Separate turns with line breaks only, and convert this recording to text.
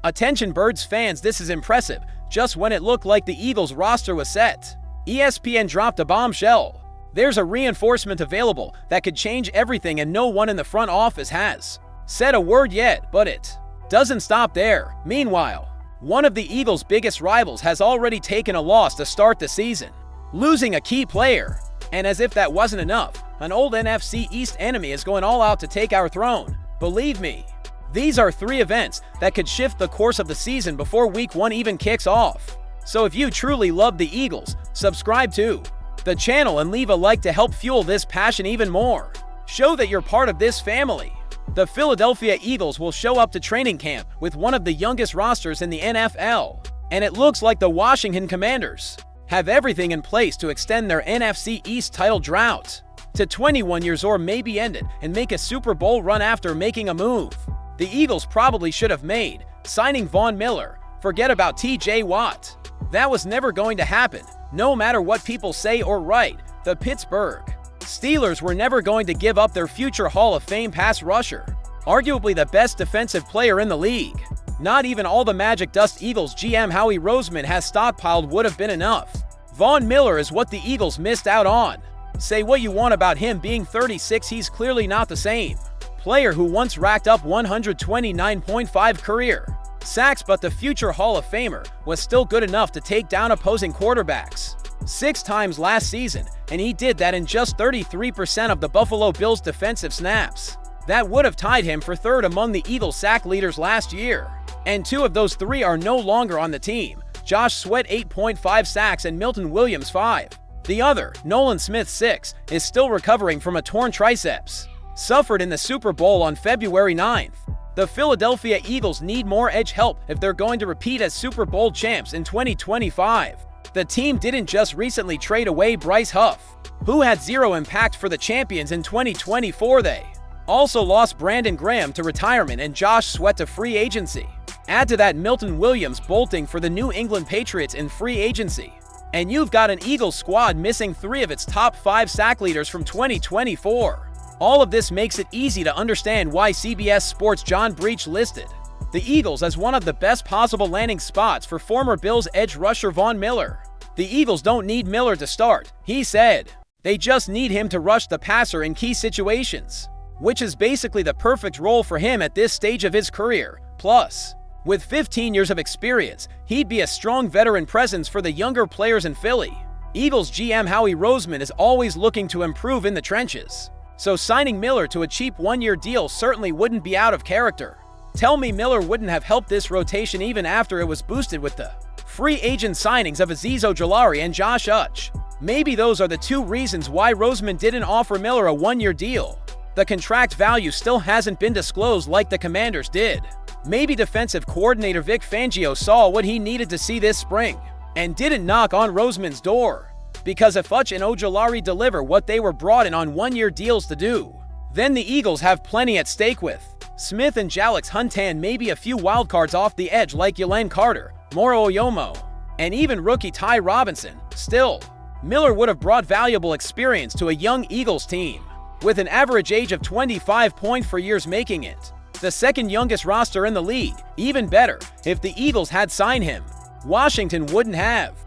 Attention Birds fans, this is impressive. Just when it looked like the Eagles roster was set, ESPN dropped a bombshell. There's a reinforcement available that could change everything, and no one in the front office has said a word yet, but it doesn't stop there. Meanwhile, one of the Eagles' biggest rivals has already taken a loss to start the season, losing a key player. And as if that wasn't enough, an old NFC East enemy is going all out to take our throne. Believe me, these are 3 events that could shift the course of the season before Week 1 even kicks off. So if you truly love the Eagles, subscribe to the channel and leave a like to help fuel this passion even more. Show that you're part of this family. The Philadelphia Eagles will show up to training camp with one of the youngest rosters in the NFL, and it looks like the Washington Commanders have everything in place to extend their NFC East title drought to 21 years or maybe end it and make a Super Bowl run after making a move the Eagles probably should have made, signing Von Miller. Forget about TJ Watt. That was never going to happen, no matter what people say or write. The Pittsburgh Steelers were never going to give up their future Hall of Fame pass rusher, arguably the best defensive player in the league. Not even all the Magic Dust Eagles GM Howie Roseman has stockpiled would have been enough. Von Miller is what the Eagles missed out on. Say what you want about him being 36, he's clearly not the same player who once racked up 129.5 career sacks, but the future Hall of Famer was still good enough to take down opposing quarterbacks 6 times last season, and he did that in just 33% of the Buffalo Bills' defensive snaps. That would have tied him for 3rd among the Eagles sack leaders last year. And 2 of those 3 are no longer on the team. Josh Sweat 8.5 sacks and Milton Williams 5. The other, Nolan Smith 6, is still recovering from a torn triceps, suffered in the Super Bowl on February 9th. The Philadelphia Eagles need more edge help if they're going to repeat as Super Bowl champs in 2025. The team didn't just recently trade away Bryce Huff, who had 0 impact for the champions in 2024. They also lost Brandon Graham to retirement and Josh Sweat to free agency. Add to that Milton Williams bolting for the New England Patriots in free agency, and you've got an Eagles squad missing 3 of its top 5 sack leaders from 2024. All of this makes it easy to understand why CBS Sports' John Breach listed the Eagles as one of the best possible landing spots for former Bills edge rusher Von Miller. The Eagles don't need Miller to start, he said. They just need him to rush the passer in key situations, which is basically the perfect role for him at this stage of his career. Plus, with 15 years of experience, he'd be a strong veteran presence for the younger players in Philly. Eagles GM Howie Roseman is always looking to improve in the trenches, so signing Miller to a cheap 1-year deal certainly wouldn't be out of character. Tell me Miller wouldn't have helped this rotation even after it was boosted with the free agent signings of Azeez Ojulari and Josh Uch. Maybe those are the 2 reasons why Roseman didn't offer Miller a 1-year deal. The contract value still hasn't been disclosed like the Commanders did. Maybe defensive coordinator Vic Fangio saw what he needed to see this spring and didn't knock on Roseman's door. Because if Uch and Ojulari deliver what they were brought in on 1-year deals to do, then the Eagles have plenty at stake with Smith and Jalix Huntan, maybe a few wildcards off the edge like Yalen Carter, Moro Oyomo, and even rookie Ty Robinson. Still, Miller would have brought valuable experience to a young Eagles team, with an average age of 25.4 years, making it the 2nd youngest roster in the league. Even better, if the Eagles had signed him, Washington wouldn't have